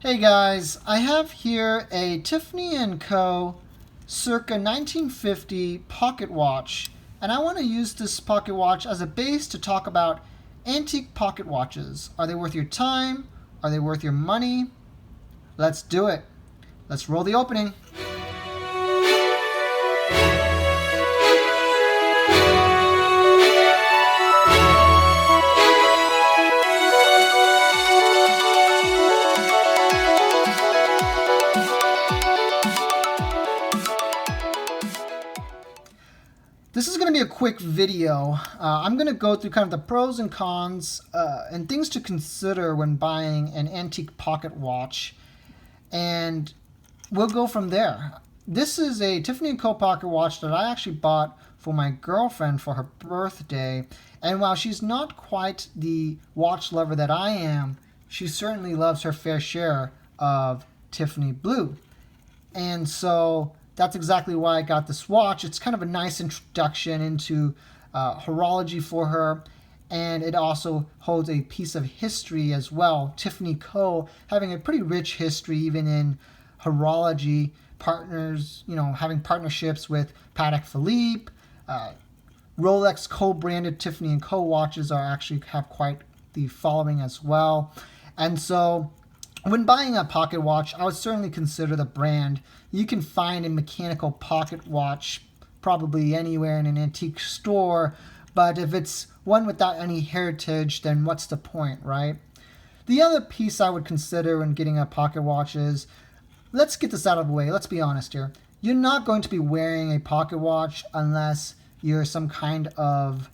Hey guys, I have here a Tiffany Co. circa 1950 pocket watch, and I want to use this pocket watch as a base to talk about antique pocket watches. Are they worth your time? Are they worth your money? Let's do it. Let's roll the opening. This is going to be a quick video. I'm going to go through kind of the pros and cons and things to consider when buying an antique pocket watch, and we'll go from there. This is a Tiffany Co. pocket watch that I actually bought for my girlfriend for her birthday, and while she's not quite the watch lover that I am, she certainly loves her fair share of Tiffany blue. And so that's exactly why I got this watch. It's kind of a nice introduction into horology for her, and it also holds a piece of history as well. Tiffany Co. having a pretty rich history even in horology, partners, having partnerships with Patek Philippe. Rolex co-branded Tiffany Co. watches actually have quite the following as well. And so when buying a pocket watch, I would certainly consider the brand. You can find a mechanical pocket watch probably anywhere in an antique store, but if it's one without any heritage, then what's the point, right? The other piece I would consider when getting a pocket watch is, let's get this out of the way, let's be honest here. You're not going to be wearing a pocket watch unless you're some kind of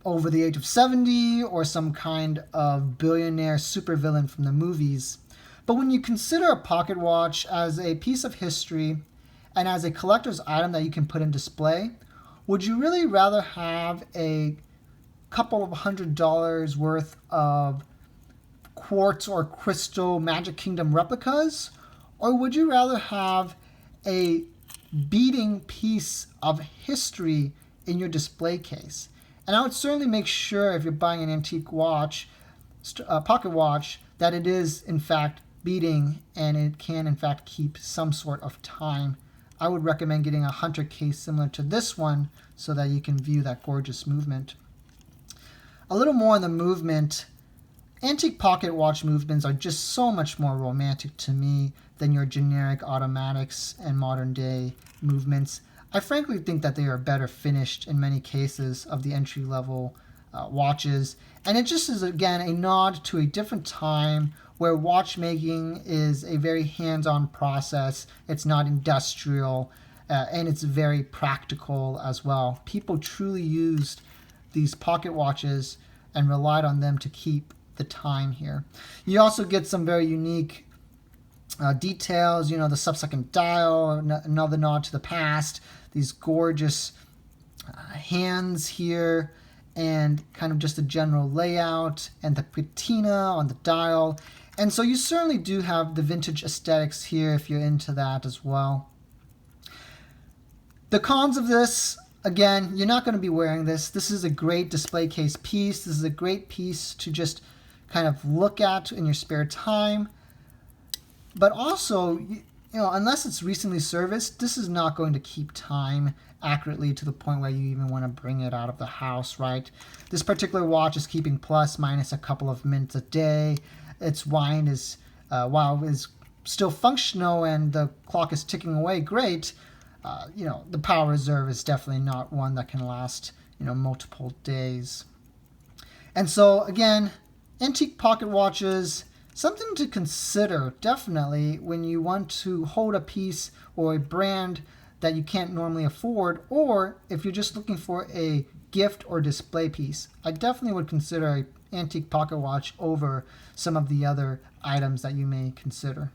over the age of 70 or some kind of billionaire supervillain from the movies. But when you consider a pocket watch as a piece of history and as a collector's item that you can put in display, would you really rather have a couple of $100 worth of quartz or crystal Magic Kingdom replicas? Or would you rather have a beating piece of history in your display case? And I would certainly make sure if you're buying an antique watch, a pocket watch, that it is in fact beating and it can in fact keep some sort of time. I would recommend getting a hunter case similar to this one so that you can view that gorgeous movement. A little more on the movement. Antique pocket watch movements are just so much more romantic to me than your generic automatics and modern day movements. I frankly think that they are better finished in many cases of the entry-level watches. And it just is, again, a nod to a different time where watchmaking is a very hands-on process. It's not industrial, and it's very practical as well. People truly used these pocket watches and relied on them to keep the time here. You also get some very unique details, the sub-second dial, another nod to the past, these gorgeous hands here, and kind of just the general layout and the patina on the dial. And so you certainly do have the vintage aesthetics here if you're into that as well. The cons of this, again, you're not going to be wearing this. This is a great display case piece. This is a great piece to just kind of look at in your spare time. But also, unless it's recently serviced, this is not going to keep time accurately to the point where you even want to bring it out of the house, right? This particular watch is keeping plus minus a couple of minutes a day. Its wind is, while is still functional and the clock is ticking away great, the power reserve is definitely not one that can last, multiple days. And so, again, antique pocket watches, something to consider definitely when you want to hold a piece or a brand that you can't normally afford, or if you're just looking for a gift or display piece. I definitely would consider an antique pocket watch over some of the other items that you may consider.